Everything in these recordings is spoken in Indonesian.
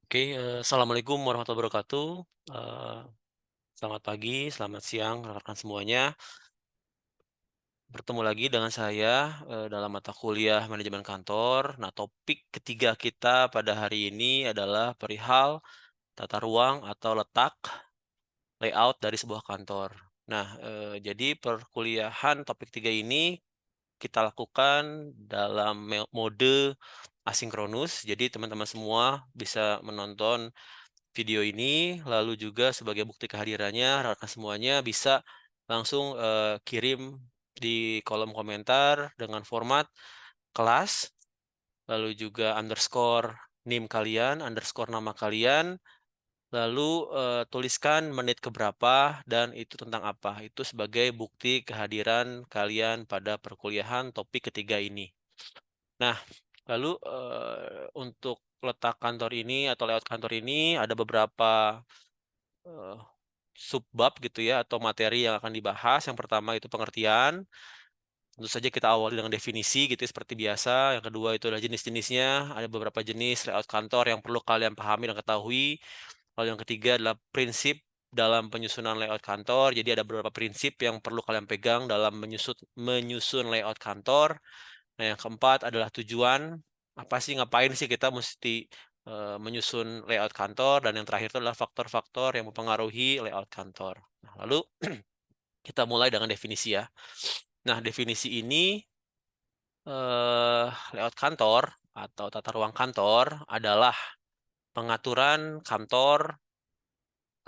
Oke, assalamualaikum warahmatullahi wabarakatuh. Eee, Selamat pagi, selamat siang rekan-rekan semuanya. Bertemu lagi dengan saya, dalam mata kuliah manajemen kantor. Nah, topik ketiga kita pada hari ini adalah perihal tata ruang atau letak layout dari sebuah kantor. Nah, jadi perkuliahan topik 3 ini kita lakukan dalam mode asinkronus. Jadi teman-teman semua bisa menonton video ini, lalu juga sebagai bukti kehadirannya, rekan semuanya bisa langsung, kirim di kolom komentar dengan format kelas, lalu juga underscore NIM kalian, underscore nama kalian, lalu, tuliskan menit ke berapa dan itu tentang apa. Itu sebagai bukti kehadiran kalian pada perkuliahan topik ketiga ini. Nah, lalu, untuk letak kantor ini atau layout kantor ini ada beberapa Eee, subbab gitu ya atau materi yang akan dibahas. Yang pertama itu pengertian, tentu saja kita awali dengan definisi gitu ya seperti biasa. Yang kedua itu adalah jenis-jenisnya, ada beberapa jenis layout kantor yang perlu kalian pahami dan ketahui. Lalu yang ketiga adalah prinsip dalam penyusunan layout kantor. Jadi ada beberapa prinsip yang perlu kalian pegang dalam menyusun layout kantor. Nah, yang keempat adalah tujuan, apa sih, ngapain sih kita mesti, menyusun layout kantor, dan yang terakhir itu adalah faktor-faktor yang mempengaruhi layout kantor. Nah, lalu kita mulai dengan definisi ya. Nah, definisi ini, layout kantor atau tata ruang kantor adalah pengaturan kantor,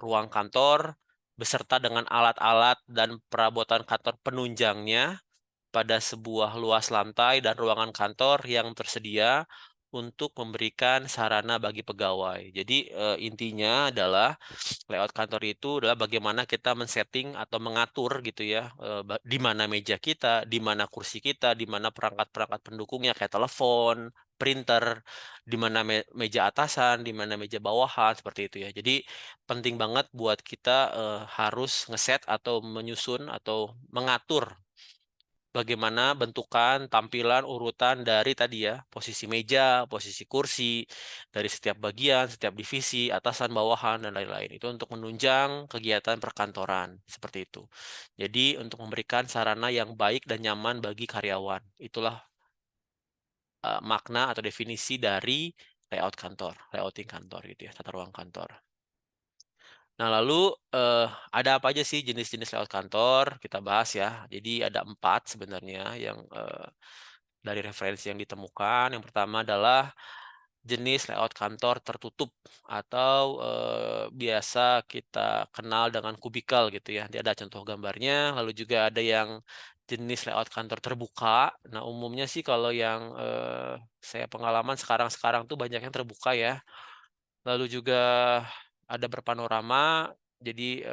ruang kantor, beserta dengan alat-alat dan perabotan kantor penunjangnya pada sebuah luas lantai dan ruangan kantor yang tersedia untuk memberikan sarana bagi pegawai. Jadi, intinya adalah layout kantor itu adalah bagaimana kita men-setting atau mengatur gitu ya, di mana meja kita, di mana kursi kita, di mana perangkat-perangkat pendukungnya kayak telepon, printer, di mana meja atasan, di mana meja bawahan, seperti itu ya. Jadi penting banget buat kita, harus ngeset atau menyusun atau mengatur bagaimana bentukan, tampilan, urutan dari tadi ya, posisi meja, posisi kursi, dari setiap bagian, setiap divisi, atasan, bawahan, dan lain-lain. Itu untuk menunjang kegiatan perkantoran, seperti itu. Jadi untuk memberikan sarana yang baik dan nyaman bagi karyawan. Itulah, makna atau definisi dari layout kantor, layouting kantor gitu ya, tata ruang kantor. Nah lalu, ada apa aja sih jenis-jenis layout kantor? Kita bahas ya. Jadi ada 4 sebenarnya yang, dari referensi yang ditemukan. Yang pertama adalah jenis layout kantor tertutup atau, biasa kita kenal dengan kubikel gitu ya. Nanti ada contoh gambarnya, lalu juga ada yang jenis layout kantor terbuka. Nah, umumnya sih kalau yang, saya pengalaman sekarang-sekarang tuh banyak yang terbuka ya. Lalu juga ada berpanorama, jadi,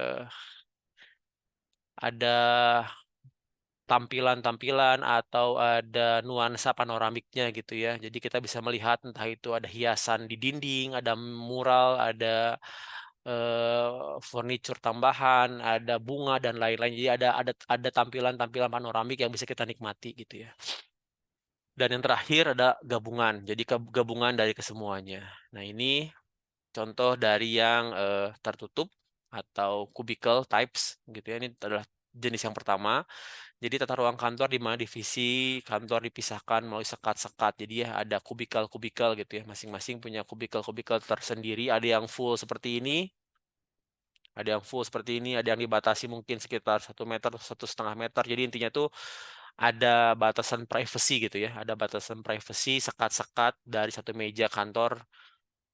ada tampilan-tampilan atau ada nuansa panoramiknya gitu ya. Jadi kita bisa melihat entah itu ada hiasan di dinding, ada mural, ada, furniture tambahan, ada bunga dan lain-lain. Jadi ada tampilan-tampilan panoramik yang bisa kita nikmati gitu ya. Dan yang terakhir ada gabungan, jadi gabungan dari kesemuanya. Nah ini contoh dari yang, tertutup atau cubicle types gitu ya, ini adalah jenis yang pertama. Jadi tata ruang kantor di mana divisi kantor dipisahkan melalui sekat-sekat. Jadi ya ada kubikel-kubikel gitu ya, masing-masing punya kubikel-kubikel tersendiri, ada yang full seperti ini, ada yang full seperti ini, ada yang dibatasi mungkin sekitar 1 meter, 1,5 meter. Jadi intinya tuh ada batasan privacy gitu ya, ada batasan privacy sekat-sekat dari satu meja kantor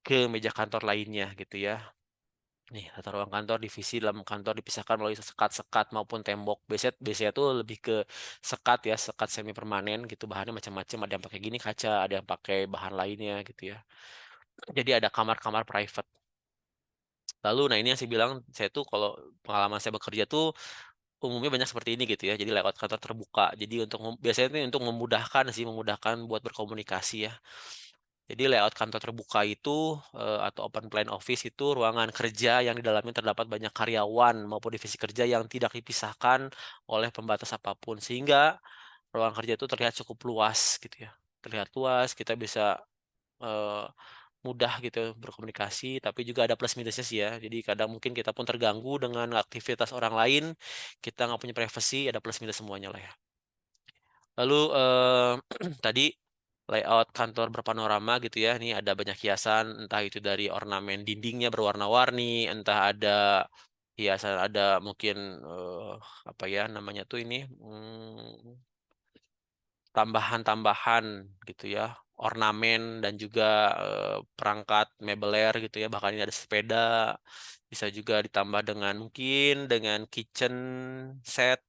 ke meja kantor lainnya gitu ya. Nih, tata ruang kantor, divisi dalam kantor dipisahkan melalui sekat-sekat maupun tembok. Biasanya biasanya tuh lebih ke sekat ya, sekat semi permanen gitu, bahannya macam-macam, ada yang pakai gini kaca, ada yang pakai bahan lainnya gitu ya. Jadi ada kamar-kamar private. Lalu nah ini yang saya bilang, saya tuh kalau pengalaman saya bekerja tuh umumnya banyak seperti ini gitu ya. Jadi lewat kantor terbuka. Jadi untuk biasanya itu untuk memudahkan sih, memudahkan buat berkomunikasi ya. Jadi layout kantor terbuka itu, atau open plan office itu ruangan kerja yang di dalamnya terdapat banyak karyawan maupun divisi kerja yang tidak dipisahkan oleh pembatas apapun. Sehingga ruangan kerja itu terlihat cukup luas gitu ya. Terlihat luas, kita bisa, eee, mudah gitu berkomunikasi, tapi juga ada plus minusnya sih ya. Jadi kadang mungkin kita pun terganggu dengan aktivitas orang lain, kita nggak punya privasi, ada plus minus semuanya lah ya. Lalu tadi layout kantor berpanorama gitu ya. Ini ada banyak hiasan, entah itu dari ornamen dindingnya berwarna-warni, entah ada hiasan, ada mungkin apa ya namanya tuh ini tambahan-tambahan gitu ya, ornamen dan juga perangkat mebeler gitu ya. Bahkan ini ada sepeda, bisa juga ditambah dengan mungkin dengan kitchen set,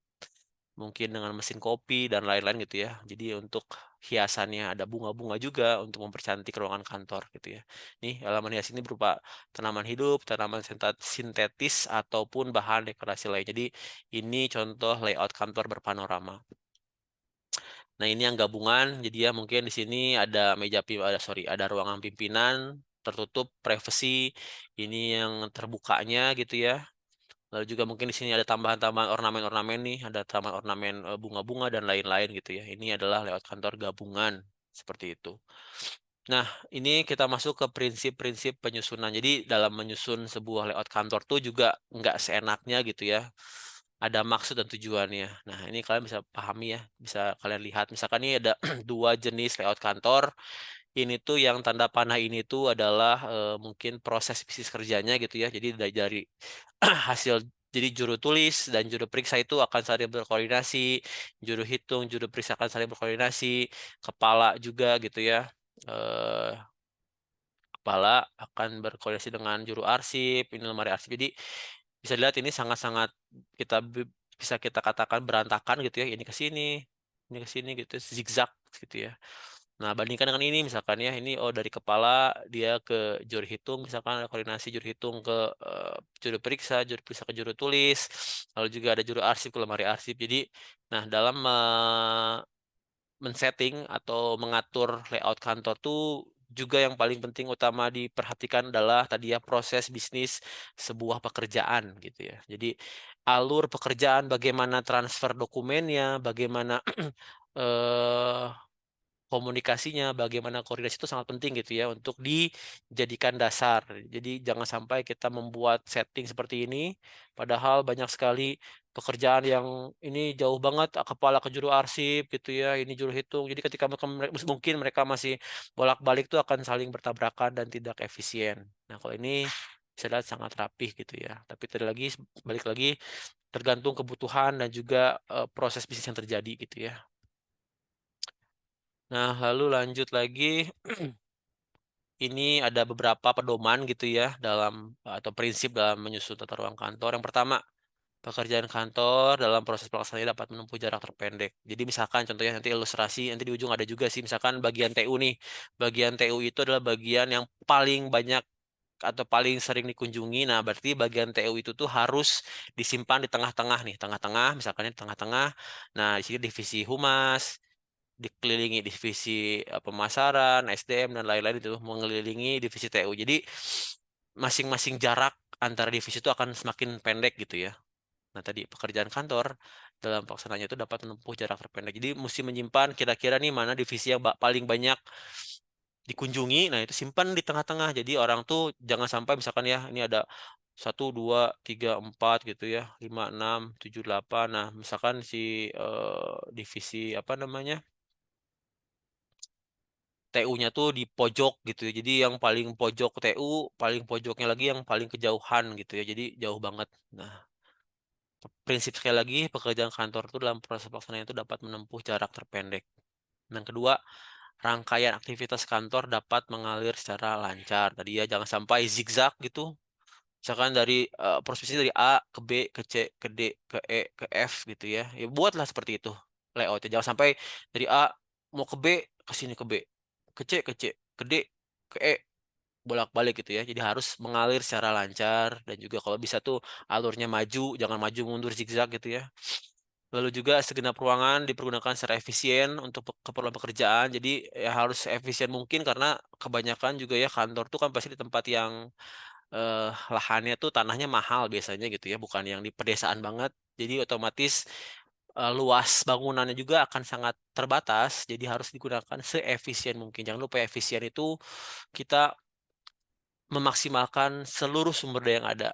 mungkin dengan mesin kopi dan lain-lain gitu ya. Jadi untuk hiasannya ada bunga-bunga juga untuk mempercantik ruangan kantor gitu ya. Nih, halaman hias ini berupa tanaman hidup, tanaman sintetis ataupun bahan dekorasi lain. Jadi ini contoh layout kantor berpanorama. Nah, ini yang gabungan. Jadi ya mungkin di sini ada ada ruangan pimpinan tertutup privacy. Ini yang terbukanya gitu ya. Lalu juga mungkin di sini ada tambahan-tambahan ornamen-ornamen nih, ada tambahan ornamen bunga-bunga dan lain-lain gitu ya. Ini adalah layout kantor gabungan seperti itu. Nah, ini kita masuk ke prinsip-prinsip penyusunan. Jadi dalam menyusun sebuah layout kantor tuh juga nggak seenaknya gitu ya. Ada maksud dan tujuannya. Nah, ini kalian bisa pahami ya, bisa kalian lihat. Misalkan ini ada dua jenis layout kantor. Ini tuh yang tanda panah ini tuh adalah mungkin proses bisnis kerjanya gitu ya. Jadi dari hasil jadi juru tulis dan juru periksa itu akan saling berkoordinasi, juru hitung, juru periksa akan saling berkoordinasi, kepala juga gitu ya. Eh, Kepala akan berkoordinasi dengan juru arsip, ini lemari arsip. Jadi bisa dilihat ini sangat-sangat bisa kita katakan berantakan gitu ya. Ini ke sini gitu, zigzag gitu ya. Nah, bandingkan dengan ini misalkan ya, ini dari kepala dia ke juru hitung, misalkan ada koordinasi juru hitung ke juru periksa ke juru tulis, lalu juga ada juru arsip ke lemari arsip. Jadi, nah dalam men-setting atau mengatur layout kantor tuh juga yang paling penting utama diperhatikan adalah tadi ya proses bisnis sebuah pekerjaan gitu ya. Jadi alur pekerjaan, bagaimana transfer dokumennya, bagaimana eh komunikasinya, bagaimana koordinasi itu sangat penting gitu ya untuk dijadikan dasar. Jadi jangan sampai kita membuat setting seperti ini, padahal banyak sekali pekerjaan yang ini jauh banget kepala ke juru arsip gitu ya, ini juru hitung. Jadi ketika mungkin mereka masih bolak-balik itu akan saling bertabrakan dan tidak efisien. Nah, kalau ini bisa lihat sangat rapih gitu ya. Tapi tadi lagi balik lagi tergantung kebutuhan dan juga proses bisnis yang terjadi gitu ya. Nah, lalu lanjut lagi, ini ada beberapa pedoman gitu ya atau prinsip dalam menyusun tata ruang kantor. Yang pertama, pekerjaan kantor dalam proses pelaksanaannya dapat menempuh jarak terpendek. Jadi misalkan contohnya nanti ilustrasi, nanti di ujung ada juga sih, misalkan bagian TU nih. Bagian TU itu adalah bagian yang paling banyak atau paling sering dikunjungi. Nah, berarti bagian TU itu tuh harus disimpan di tengah-tengah nih, tengah-tengah, misalkan di tengah-tengah. Nah, di sini divisi humas, dikelilingi divisi pemasaran, SDM dan lain-lain itu mengelilingi divisi TU. Jadi masing-masing jarak antara divisi itu akan semakin pendek gitu ya. Nah, tadi pekerjaan kantor dalam pelaksanaannya itu dapat menempuh jarak terpendek. Jadi mesti menyimpan kira-kira nih mana divisi yang paling banyak dikunjungi. Nah, itu simpan di tengah-tengah. Jadi orang tuh jangan sampai misalkan ya ini ada 1, 2, 3, 4 gitu ya, 5, 6, 7, 8. Nah, misalkan si divisi apa namanya? TU-nya tuh di pojok gitu ya. Jadi yang paling pojok TU, paling pojoknya lagi yang paling kejauhan gitu ya. Jadi jauh banget. Nah, prinsip sekali lagi pekerjaan kantor itu dalam proses pelaksanaan itu dapat menempuh jarak terpendek. Yang kedua, rangkaian aktivitas kantor dapat mengalir secara lancar. Tadi ya jangan sampai zigzag gitu. Misalkan dari prosesnya dari A ke B ke C ke D ke E ke F gitu ya. Ya buatlah seperti itu layoutnya. Jangan sampai dari A mau ke B ke sini ke B, ke C ke C, ke D ke E bolak-balik gitu ya. Jadi harus mengalir secara lancar dan juga kalau bisa tuh alurnya maju, jangan maju mundur zigzag gitu ya. Lalu juga segenap ruangan dipergunakan secara efisien untuk keperluan pekerjaan. Jadi ya harus efisien mungkin karena kebanyakan juga ya kantor tuh kan pasti di tempat yang lahannya tuh tanahnya mahal biasanya gitu ya, bukan yang di pedesaan banget. Jadi otomatis luas bangunannya juga akan sangat terbatas. Jadi harus digunakan seefisien mungkin. Jangan lupa efisien itu kita memaksimalkan seluruh sumber daya yang ada.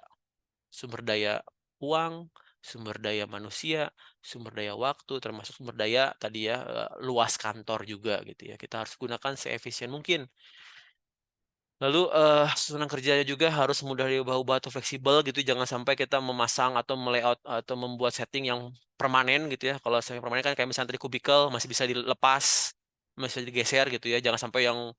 Sumber daya uang, sumber daya manusia, sumber daya waktu, termasuk sumber daya tadi ya, luas kantor juga gitu ya. Kita harus gunakan seefisien mungkin. Lalu, susunan kerjanya juga harus mudah diubah-ubah atau fleksibel gitu, jangan sampai kita memasang atau atau membuat setting yang permanen gitu ya. Kalau setting permanen kan kayak misalnya tadi kubikel masih bisa dilepas, masih bisa digeser gitu ya, jangan sampai yang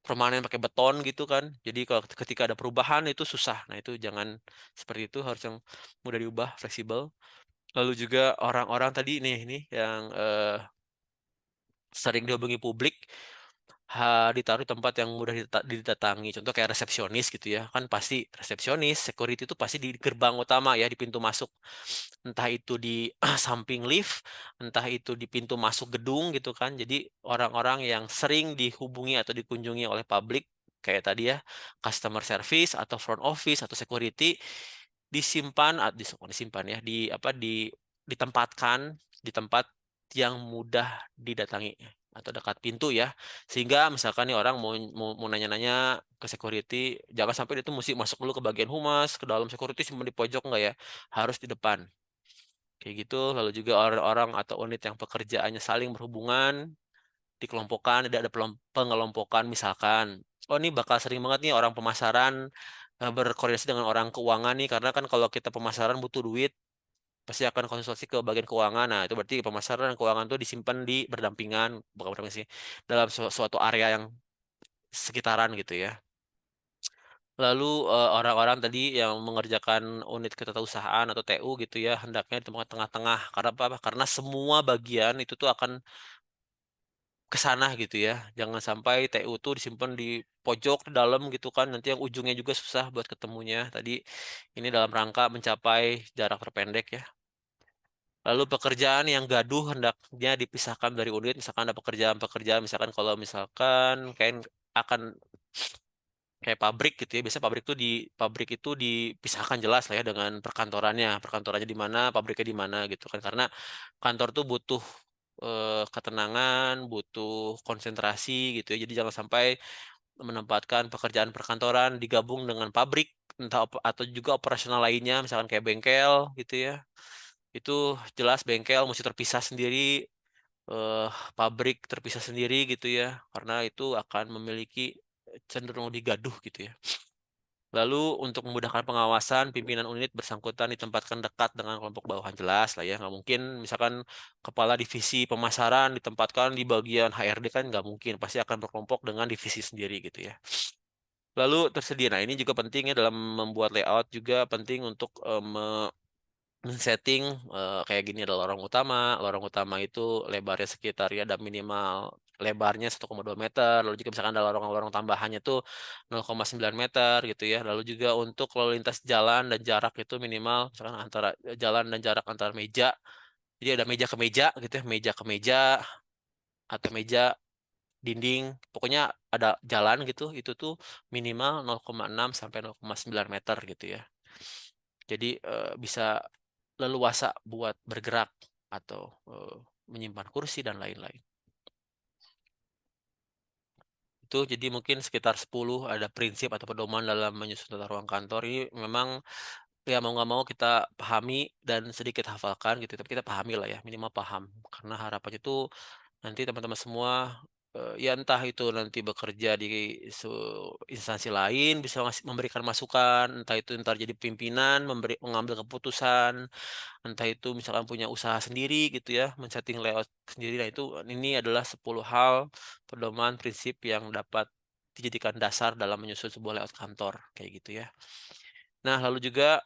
permanen pakai beton gitu kan. Jadi kalau ketika ada perubahan itu susah. Nah itu jangan seperti itu, harus yang mudah diubah, fleksibel. Lalu juga orang-orang tadi nih yang, sering dihubungi publik, ditaruh di tempat yang mudah didatangi. Contoh kayak resepsionis gitu ya, kan pasti resepsionis, security itu pasti di gerbang utama ya, di pintu masuk. Entah itu di samping lift, entah itu di pintu masuk gedung gitu kan. Jadi orang-orang yang sering dihubungi atau dikunjungi oleh publik, kayak tadi ya, customer service atau front office atau security, disimpan disimpan ya, ditempatkan di tempat yang mudah didatangi atau dekat pintu ya. Sehingga misalkan nih orang mau nanya-nanya ke security, jangan sampai dia tuh musti masuk dulu ke bagian humas, ke dalam security cuma di pojok, enggak ya, harus di depan. Kayak gitu, lalu juga orang-orang atau unit yang pekerjaannya saling berhubungan, dikelompokkan, ada pengelompokan misalkan, oh ini bakal sering banget nih orang pemasaran, berkoordinasi dengan orang keuangan nih, karena kan kalau kita pemasaran butuh duit, pasti akan konsultasi ke bagian keuangan. Nah, itu berarti pemasaran dan keuangan tuh disimpan di berdampingan, bukan berdampingan sih, dalam suatu area yang sekitaran gitu ya. Lalu, orang-orang tadi yang mengerjakan unit ketetausahaan atau TU gitu ya, hendaknya ditempatkan tengah-tengah. Karena apa? Karena semua bagian itu tuh akan ke sana gitu ya. Jangan sampai TU tuh disimpan di pojok, di dalam gitu kan, nanti yang ujungnya juga susah buat ketemunya. Tadi ini dalam rangka mencapai jarak terpendek ya. Lalu pekerjaan yang gaduh hendaknya dipisahkan dari unit, misalkan ada pekerjaan-pekerjaan, misalkan kalau misalkan kayak akan kayak pabrik gitu ya, biasanya pabrik itu dipisahkan jelas lah ya dengan perkantorannya. Perkantorannya di mana, pabriknya di mana gitu kan. Karena kantor tuh butuh, ketenangan, butuh konsentrasi gitu ya. Jadi jangan sampai menempatkan pekerjaan perkantoran digabung dengan pabrik, entah atau juga operasional lainnya, misalkan kayak bengkel gitu ya. Itu jelas bengkel mesti terpisah sendiri, eee, pabrik terpisah sendiri gitu ya, karena itu akan memiliki cenderung lebih gaduh gitu ya. Lalu untuk memudahkan pengawasan, pimpinan unit bersangkutan ditempatkan dekat dengan kelompok bawahan, jelas lah ya, nggak mungkin misalkan kepala divisi pemasaran ditempatkan di bagian HRD, kan nggak mungkin, pasti akan berkelompok dengan divisi sendiri gitu ya. Lalu tersedia, nah ini juga penting ya dalam membuat layout, juga penting untuk, men-setting, kayak gini ada lorong utama itu lebarnya sekitar ya ada minimal lebarnya 1,2 meter, lalu juga misalkan ada lorong-lorong tambahannya tuh 0,9 meter gitu ya. Lalu juga untuk lalu lintas jalan dan jarak itu minimal misalkan antara jalan dan jarak antar meja, jadi ada meja ke meja gitu ya, meja ke meja atau meja dinding, pokoknya ada jalan gitu, itu tuh minimal 0,6 sampai 0,9 meter gitu ya. Jadi, bisa leluasa buat bergerak atau, menyimpan kursi dan lain-lain. Itu jadi mungkin sekitar 10 ada prinsip atau pedoman dalam menyusun tata ruang kantor. Ini memang ya mau nggak mau kita pahami dan sedikit hafalkan gitu, tapi kita pahami lah ya, minimal paham. Karena harapannya itu nanti teman-teman semua, ya entah itu nanti bekerja di instansi lain bisa memberikan masukan, entah itu entar jadi pimpinan mengambil keputusan, entah itu misalkan punya usaha sendiri gitu ya, men-setting layout sendiri. Nah itu, ini adalah 10 hal pedoman prinsip yang dapat dijadikan dasar dalam menyusun sebuah layout kantor, kayak gitu ya. Nah lalu juga,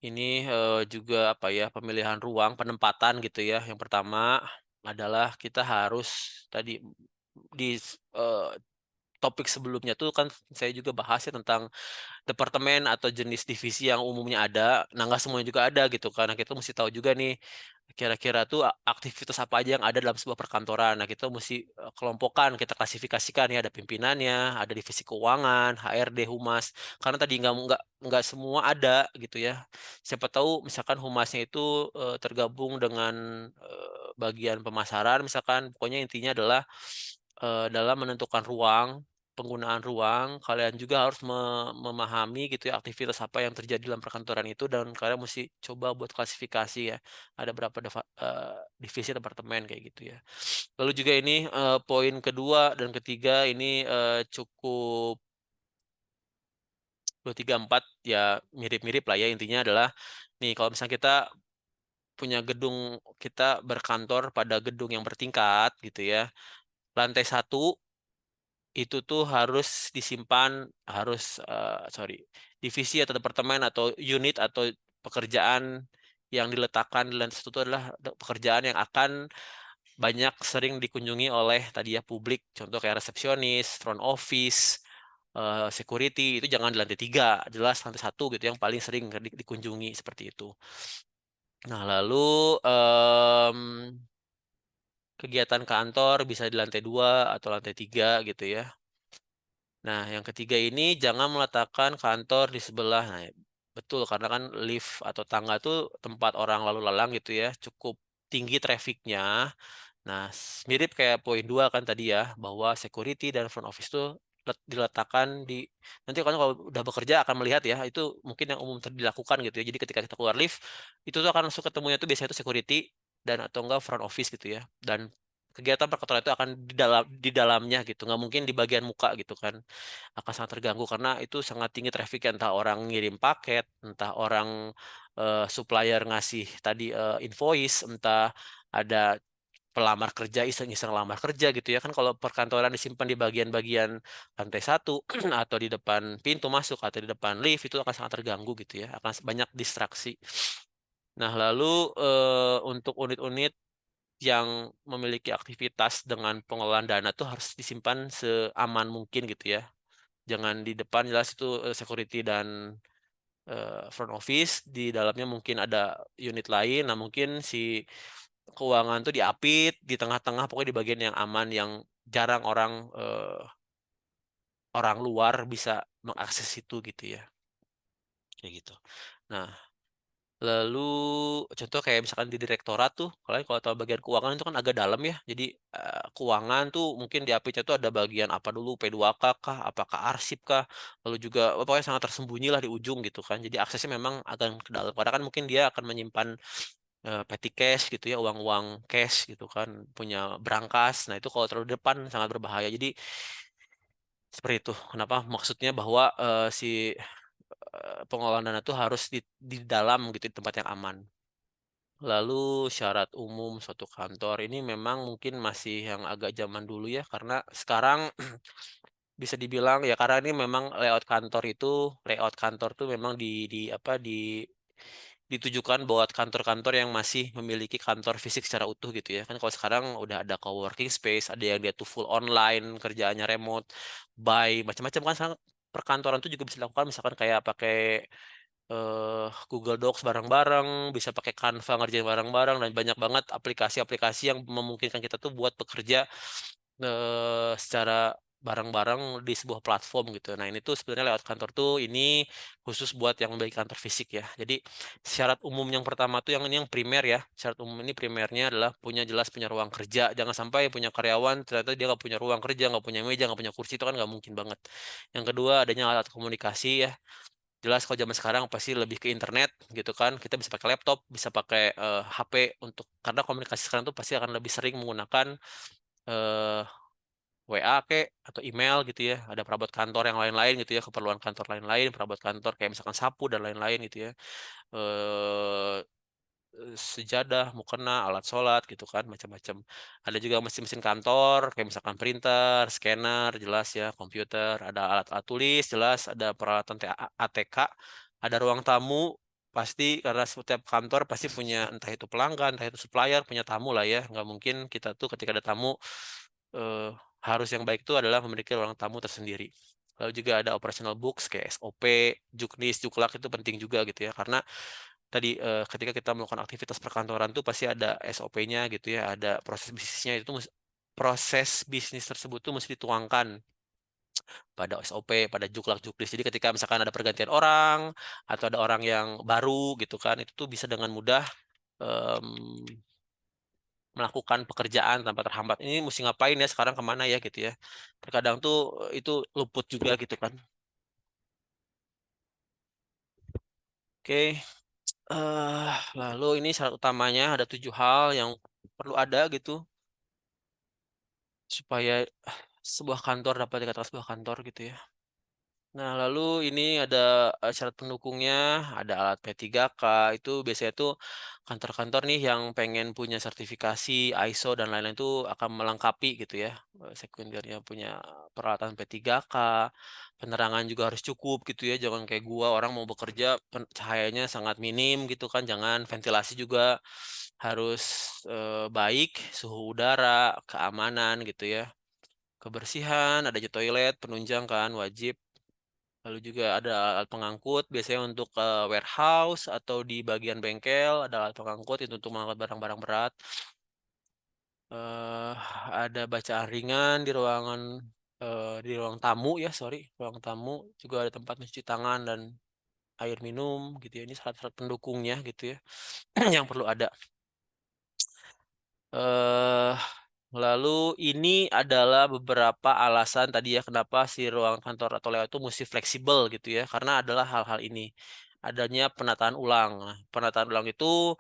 ini, juga apa ya, pemilihan ruang, penempatan gitu ya. Yang pertama adalah kita harus tadi di, topik sebelumnya tuh kan saya juga bahas ya tentang departemen atau jenis divisi yang umumnya ada. Nah, nggak semuanya juga ada gitu kan. Nah, kita mesti tahu juga nih, kira-kira tuh aktivitas apa aja yang ada dalam sebuah perkantoran. Nah, kita mesti, kelompokkan, kita klasifikasikan ya, ada pimpinannya, ada divisi keuangan, HRD, humas. Karena tadi nggak semua ada gitu ya. Siapa tahu misalkan humasnya itu, tergabung dengan, bagian pemasaran misalkan, pokoknya intinya adalah dalam menentukan ruang, penggunaan ruang, kalian juga harus memahami gitu ya aktivitas apa yang terjadi dalam perkantoran itu dan kalian mesti coba buat klasifikasi ya, ada berapa divisi departemen kayak gitu ya. Lalu juga ini, poin kedua dan ketiga ini, cukup 2, 3, 4 ya mirip-mirip lah ya intinya adalah, nih kalau misalnya kita punya gedung kita berkantor pada gedung yang bertingkat gitu ya, lantai satu itu tuh harus disimpan harus, sorry, divisi atau departemen atau unit atau pekerjaan yang diletakkan di lantai satu itu adalah pekerjaan yang akan banyak sering dikunjungi oleh tadi ya publik, contoh kayak resepsionis, front office, security, itu jangan di lantai 3, jelas lantai satu gitu yang paling sering dikunjungi, seperti itu. Nah lalu, kegiatan kantor bisa di lantai 2 atau lantai 3 gitu ya. Nah, yang ketiga ini jangan meletakkan kantor di sebelah. Nah, betul karena kan lift atau tangga tuh tempat orang lalu lalang gitu ya, cukup tinggi trafficnya. Nah, mirip kayak poin 2 kan tadi ya, bahwa security dan front office tuh diletakkan di nanti kan kalau udah bekerja akan melihat ya, itu mungkin yang umum dilakukan gitu ya. Jadi ketika kita keluar lift, itu tuh akan langsung ketemunya tuh biasanya tuh security dan atau enggak front office gitu ya. Dan kegiatan perkantoran itu akan di dalamnya gitu, nggak mungkin di bagian muka gitu kan. Akan sangat terganggu karena itu sangat tinggi traffic entah orang ngirim paket, entah orang, supplier ngasih tadi, invoice, entah ada pelamar kerja iseng-iseng lamar kerja gitu ya kan kalau perkantoran disimpan di bagian-bagian lantai satu atau di depan pintu masuk atau di depan lift itu akan sangat terganggu gitu ya, akan banyak distraksi. Nah lalu, untuk unit-unit yang memiliki aktivitas dengan pengelolaan dana tuh harus disimpan seaman mungkin gitu ya. Jangan di depan jelas itu, security dan, front office, di dalamnya mungkin ada unit lain. Nah mungkin si keuangan tuh diapit di tengah-tengah, pokoknya di bagian yang aman, yang jarang orang, orang luar bisa mengakses itu gitu ya, kayak gitu. Nah, lalu contoh kayak misalkan di direktorat tuh, kalian kalau tahu bagian keuangan itu kan agak dalam ya. Jadi, keuangan tuh mungkin di apitnya tuh ada bagian apa dulu, P2K kah, apakah arsip kah, lalu juga pokoknya sangat tersembunyi lah di ujung gitu kan. Jadi aksesnya memang agak ke dalam, karena kan mungkin dia akan menyimpan, petty cash gitu ya, uang-uang cash gitu kan, punya brankas. Nah itu kalau terlalu depan sangat berbahaya. Jadi seperti itu, kenapa maksudnya bahwa, pengelolaan dana itu harus di dalam gitu, di tempat yang aman. Lalu syarat umum suatu kantor ini memang mungkin masih yang agak zaman dulu ya, karena sekarang bisa dibilang ya karena ini memang layout kantor tuh memang di apa, ditujukan buat kantor-kantor yang masih memiliki kantor fisik secara utuh gitu ya. Kan kalau sekarang udah ada coworking space, ada yang dia tuh full online, kerjaannya remote, by macam-macam kan sekarang perkantoran tuh juga bisa dilakukan misalkan kayak pakai Google Docs bareng-bareng, bisa pakai Canva ngerjain bareng-bareng, dan banyak banget aplikasi-aplikasi yang memungkinkan kita tuh buat bekerja, secara bareng-bareng di sebuah platform gitu. Nah ini tuh sebenarnya lewat kantor tuh ini khusus buat yang memiliki kantor fisik ya. Jadi syarat umum yang pertama tuh yang ini yang primer ya, syarat umum ini primernya adalah jelas punya ruang kerja. Jangan sampai punya karyawan ternyata dia nggak punya ruang kerja, nggak punya meja, nggak punya kursi, itu kan nggak mungkin banget. Yang kedua adanya alat komunikasi ya. Jelas kalau zaman sekarang pasti lebih ke internet gitu kan, kita bisa pakai laptop, bisa pakai, HP untuk karena komunikasi sekarang tuh pasti akan lebih sering menggunakan, eee, WA kek, atau email gitu ya, ada perabot kantor yang lain-lain gitu ya, keperluan kantor lain-lain, perabot kantor kayak misalkan sapu dan lain-lain gitu ya, eee sejadah, mukena, alat sholat gitu kan, macam-macam. Ada juga mesin-mesin kantor, kayak misalkan printer, scanner, jelas ya, komputer, ada alat-alat tulis, jelas, ada peralatan ATK, ada ruang tamu, pasti karena setiap kantor pasti punya entah itu pelanggan, entah itu supplier, punya tamu lah ya. Nggak mungkin kita tuh ketika ada tamu, eee, harus yang baik itu adalah memiliki ruang tamu tersendiri. Lalu juga ada operational books kayak SOP, Juknis, Juklak itu penting juga gitu ya, karena tadi, ketika kita melakukan aktivitas perkantoran tuh pasti ada SOP-nya gitu ya, ada proses bisnisnya itu proses bisnis tersebut tuh mesti dituangkan pada SOP, pada Juklak-Juklis. Jadi ketika misalkan ada pergantian orang, atau ada orang yang baru gitu kan, itu tuh bisa dengan mudah, mmm melakukan pekerjaan tanpa terhambat. Ini mesti ngapain ya sekarang kemana ya gitu ya. Terkadang tuh itu luput juga gitu kan. Oke, lalu ini syarat utamanya ada 7 hal yang perlu ada gitu supaya sebuah kantor dapat dikatakan sebuah kantor gitu ya. Nah, lalu ini ada syarat pendukungnya, ada alat P3K, itu biasanya tuh kantor-kantor nih yang pengen punya sertifikasi ISO dan lain-lain itu akan melengkapi gitu ya, sekundernya punya peralatan P3K, penerangan juga harus cukup gitu ya, jangan kayak gua orang mau bekerja cahayanya sangat minim gitu kan, jangan ventilasi juga harus baik, suhu udara, keamanan gitu ya. Kebersihan, ada toilet, penunjang kan wajib. Lalu juga ada alat pengangkut, biasanya untuk warehouse atau di bagian bengkel ada alat pengangkut itu untuk mengangkat barang-barang berat. Eh, ada bacaan ringan di ruangan di ruang tamu ya, sorry, ruang tamu juga ada tempat mencuci tangan dan air minum gitu ya. Ini syarat-syarat pendukungnya gitu ya yang perlu ada. eh Lalu ini adalah beberapa alasan tadi ya kenapa si ruang kantor atau layout itu mesti fleksibel gitu ya. Karena adalah hal-hal ini. Adanya penataan ulang. Nah, penataan ulang itu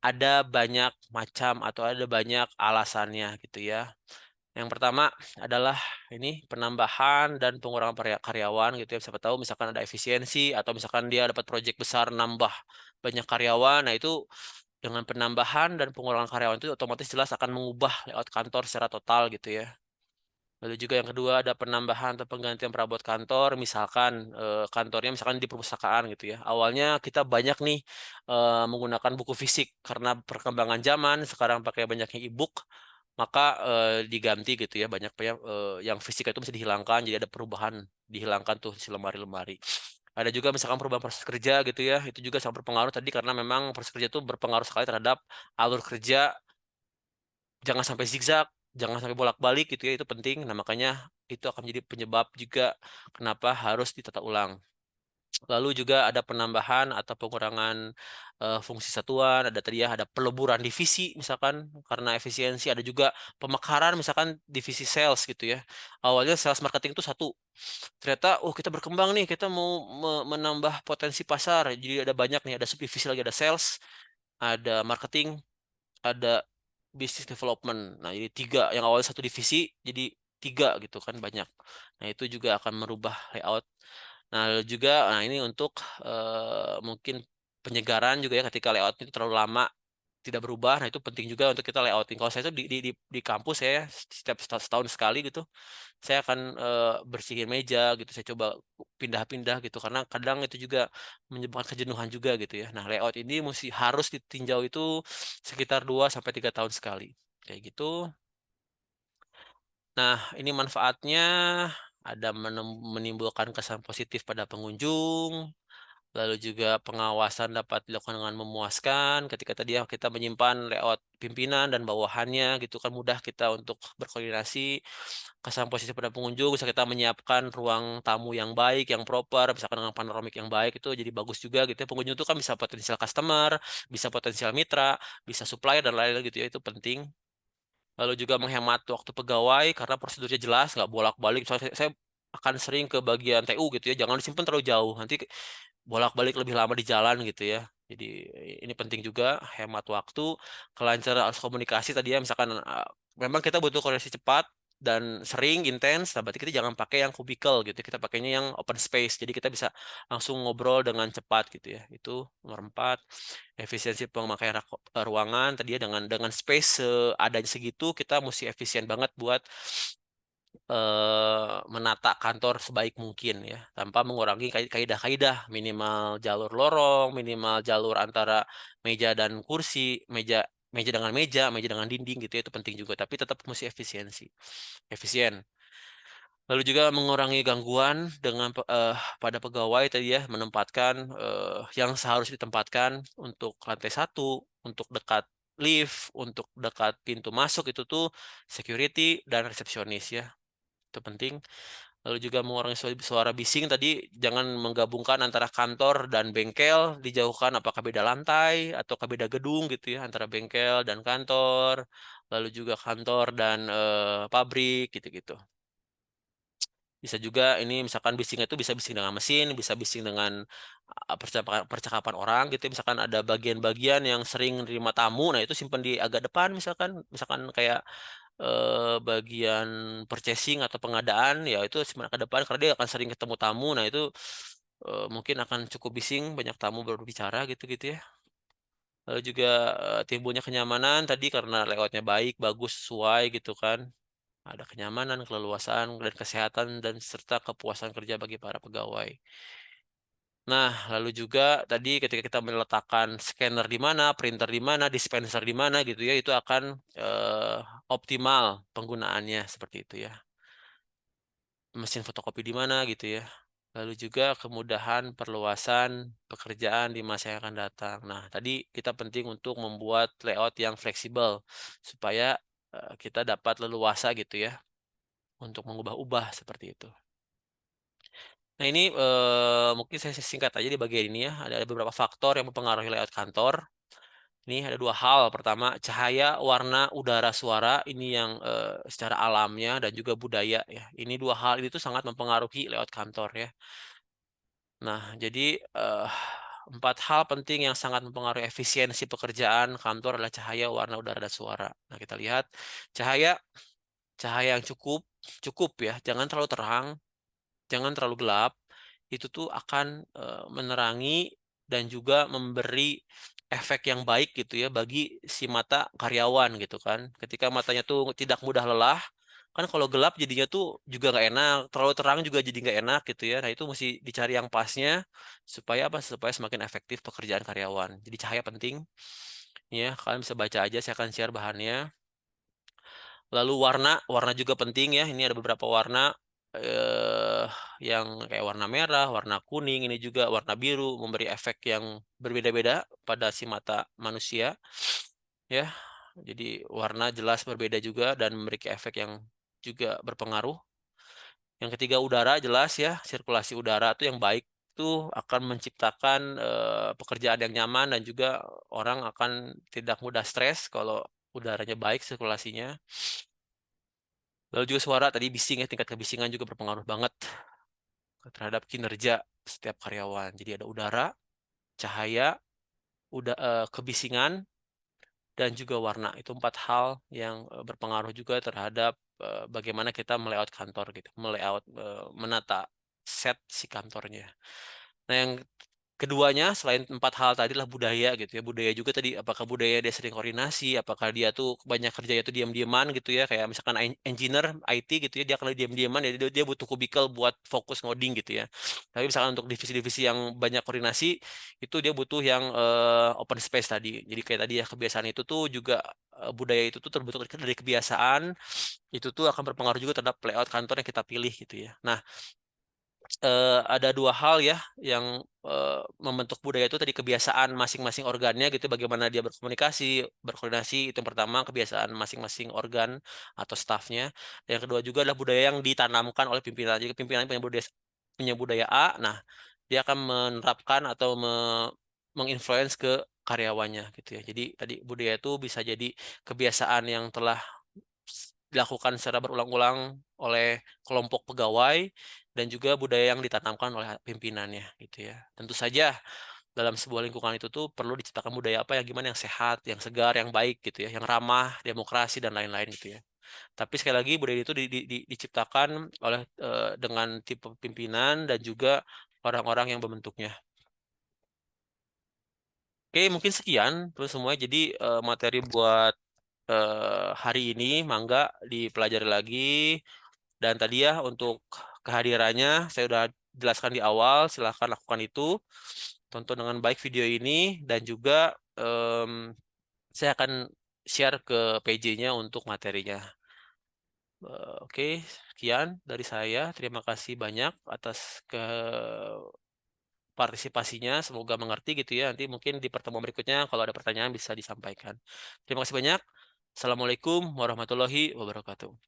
ada banyak macam atau ada banyak alasannya gitu ya. Yang pertama adalah ini penambahan dan pengurangan karyawan gitu ya. Siapa tahu misalkan ada efisiensi atau misalkan dia dapat proyek besar nambah banyak karyawan. Nah, itu dengan penambahan dan pengurangan karyawan itu otomatis jelas akan mengubah layout kantor secara total gitu ya. Lalu juga yang kedua ada penambahan atau penggantian perabot kantor, misalkan kantornya misalkan di perpustakaan gitu ya. Awalnya kita banyak nih menggunakan buku fisik karena perkembangan zaman sekarang pakai banyaknya e-book, maka diganti gitu ya banyak yang fisik itu bisa dihilangkan, jadi ada perubahan dihilangkan tuh si lemari-lemari. Ada juga misalkan perubahan proses kerja gitu ya, itu juga sangat berpengaruh tadi karena memang proses kerja itu berpengaruh sekali terhadap alur kerja, jangan sampai zigzag, jangan sampai bolak-balik gitu ya, itu penting. Nah, makanya itu akan menjadi penyebab juga kenapa harus ditata ulang. Lalu juga ada penambahan atau pengurangan fungsi satuan, ada tadi ya ada peleburan divisi misalkan karena efisiensi, ada juga pemekaran misalkan divisi sales gitu ya. Awalnya sales marketing itu satu. Ternyata oh kita berkembang nih, kita mau menambah potensi pasar. Jadi ada banyak nih, ada subdivisi lagi, ada sales, ada marketing, ada business development. Nah, jadi tiga yang awalnya satu divisi jadi tiga gitu kan banyak. Nah, itu juga akan merubah layout. Nah, lalu juga nah ini untuk mungkin penyegaran juga ya ketika layout itu terlalu lama tidak berubah. Nah, itu penting juga untuk kita layouting. Kalau saya itu di kampus saya setiap setahun sekali gitu, saya akan bersihin meja gitu. Saya coba pindah-pindah gitu karena kadang itu juga menyebabkan kejenuhan juga gitu ya. Nah, layout ini mesti harus ditinjau itu sekitar 2 sampai 3 tahun sekali. Kayak gitu. Nah, ini manfaatnya ada menimbulkan kesan positif pada pengunjung, lalu juga pengawasan dapat dilakukan dengan memuaskan ketika tadi ya kita menyimpan layout pimpinan dan bawahannya gitu kan mudah kita untuk berkoordinasi. Kesan positif pada pengunjung bisa kita menyiapkan ruang tamu yang baik, yang proper, misalkan dengan panoramik yang baik itu jadi bagus juga gitu ya. Pengunjung itu kan bisa potensial customer, bisa potensial mitra, bisa supplier dan lain-lain gitu ya, itu penting. Lalu juga menghemat waktu pegawai karena prosedurnya jelas, nggak bolak-balik. Soalnya saya akan sering ke bagian TU gitu ya, jangan disimpan terlalu jauh, nanti bolak-balik lebih lama di jalan gitu ya. Jadi ini penting juga hemat waktu, kelancaran arus komunikasi tadi ya, misalkan memang kita butuh koordinasi cepat dan sering intens, nah berarti kita jangan pakai yang kubikel gitu, kita pakainya yang open space, jadi kita bisa langsung ngobrol dengan cepat gitu ya. Itu nomor 4. Efisiensi pemakaian ruangan tadi ya, dengan space seadanya segitu kita mesti efisien banget buat menata kantor sebaik mungkin ya, tanpa mengurangi kaidah-kaidah minimal jalur lorong, minimal jalur antara meja dan kursi, meja meja dengan meja, meja dengan dinding gitu ya, itu penting juga, tapi tetap mesti efisien. Lalu juga mengurangi gangguan pada pegawai tadi ya, menempatkan yang seharusnya ditempatkan untuk lantai 1, untuk dekat lift, untuk dekat pintu masuk itu tuh security dan resepsionis ya. Itu penting. Lalu juga mengurangi suara bising tadi, jangan menggabungkan antara kantor dan bengkel, dijauhkan apakah beda lantai ataukah beda gedung gitu ya, antara bengkel dan kantor, lalu juga kantor dan, pabrik gitu-gitu. Bisa juga ini misalkan bisingnya itu bisa bising dengan mesin, bisa bising dengan, percakapan orang gitu ya, misalkan ada bagian-bagian yang sering nerima tamu, nah itu simpan di agak depan misalkan, misalkan kayak, bagian purchasing atau pengadaan, ya itu simpan ke depan karena dia akan sering ketemu tamu, nah itu, mungkin akan cukup bising, banyak tamu berbicara gitu-gitu ya. Lalu juga, timbulnya kenyamanan tadi karena layout-nya baik, bagus, sesuai gitu kan. Ada kenyamanan, keleluasaan, dan kesehatan, dan serta kepuasan kerja bagi para pegawai. Nah, lalu juga tadi ketika kita meletakkan scanner di mana, printer di mana, dispenser di mana gitu ya, itu akan, optimal penggunaannya seperti itu ya. Mesin fotokopi di mana gitu ya. Lalu juga kemudahan perluasan pekerjaan di masa yang akan datang. Nah, tadi kita penting untuk membuat layout yang fleksibel supaya, kita dapat leluasa gitu ya untuk mengubah-ubah seperti itu. Nah ini, mungkin saya singkat aja di bagian ini ya, ada beberapa faktor yang mempengaruhi layout kantor. Ini ada 2 hal, pertama cahaya, warna, udara, suara, ini yang, secara alamnya dan juga budaya ya. Ini 2 hal itu sangat mempengaruhi layout kantor ya. Nah jadi, 4 hal penting yang sangat mempengaruhi efisiensi pekerjaan kantor adalah cahaya, warna, udara, dan suara. Nah kita lihat, cahaya cahaya yang cukup cukup ya, jangan terlalu terang, jangan terlalu gelap, itu tuh akan, menerangi dan juga memberi efek yang baik gitu ya bagi si mata karyawan gitu kan. Ketika matanya tuh tidak mudah lelah, kan kalau gelap jadinya tuh juga nggak enak, terlalu terang juga jadi nggak enak gitu ya. Nah itu mesti dicari yang pasnya, supaya apa, supaya semakin efektif pekerjaan karyawan. Jadi cahaya penting, ya kalian bisa baca aja, saya akan share bahannya. Lalu warna, warna juga penting ya, ini ada beberapa warna, eee, yang kayak warna merah, warna kuning, ini juga warna biru, memberi efek yang berbeda-beda pada si mata manusia, ya. Jadi warna jelas berbeda juga dan memiliki efek yang juga berpengaruh. Yang ketiga udara jelas ya, sirkulasi udara tuh yang baik tuh akan menciptakan, pekerjaan yang nyaman dan juga orang akan tidak mudah stres kalau udaranya baik sirkulasinya. Lalu juga suara tadi bising ya, tingkat kebisingan juga berpengaruh banget terhadap kinerja setiap karyawan. Jadi ada udara, cahaya, kebisingan, dan juga warna. Itu 4 hal yang, berpengaruh juga terhadap, bagaimana kita kantor gitu, menata set si kantornya. Nah yang keduanya selain 4 hal tadi lah budaya gitu ya, budaya juga tadi apakah budaya dia sering koordinasi, apakah dia tuh banyak kerjanya tuh diam-diaman gitu ya, kayak misalkan engineer IT gitu ya, dia kalau diam-diaman ya dia butuh kubikel buat fokus ngoding gitu ya. Tapi misalkan untuk divisi-divisi yang banyak koordinasi, itu dia butuh yang, open space tadi. Jadi kayak tadi ya, kebiasaan itu tuh juga, budaya itu tuh terbentuk dari kebiasaan, itu tuh akan berpengaruh juga terhadap layout kantor yang kita pilih gitu ya. Nah, ada 2 hal ya yang, membentuk budaya itu tadi kebiasaan masing-masing organnya gitu, bagaimana dia berkomunikasi, berkoordinasi, itu yang pertama, kebiasaan masing-masing organ atau stafnya. Yang kedua juga adalah budaya yang ditanamkan oleh pimpinan. Jadi pimpinan punya budaya A, nah dia akan menerapkan atau menginfluence ke karyawannya gitu ya. Jadi tadi budaya itu bisa jadi kebiasaan yang telah dilakukan secara berulang-ulang oleh kelompok pegawai dan juga budaya yang ditanamkan oleh pimpinannya gitu ya. Tentu saja dalam sebuah lingkungan itu tuh perlu diciptakan budaya apa yang gimana yang sehat, yang segar, yang baik gitu ya, yang ramah, demokrasi dan lain-lain gitu ya. Tapi sekali lagi budaya itu diciptakan oleh, dengan tipe pimpinan dan juga orang-orang yang membentuknya. Oke, mungkin sekian terus semua. Jadi, materi buat, hari ini mangga dipelajari lagi. Dan tadi ya untuk kehadirannya saya udah jelaskan di awal, silahkan lakukan itu. Tonton dengan baik video ini dan juga, saya akan share ke PJ-nya untuk materinya. Oke, sekian dari saya. Terima kasih banyak atas partisipasinya, semoga mengerti gitu ya. Nanti mungkin di pertemuan berikutnya kalau ada pertanyaan bisa disampaikan. Terima kasih banyak. Assalamualaikum warahmatullahi wabarakatuh.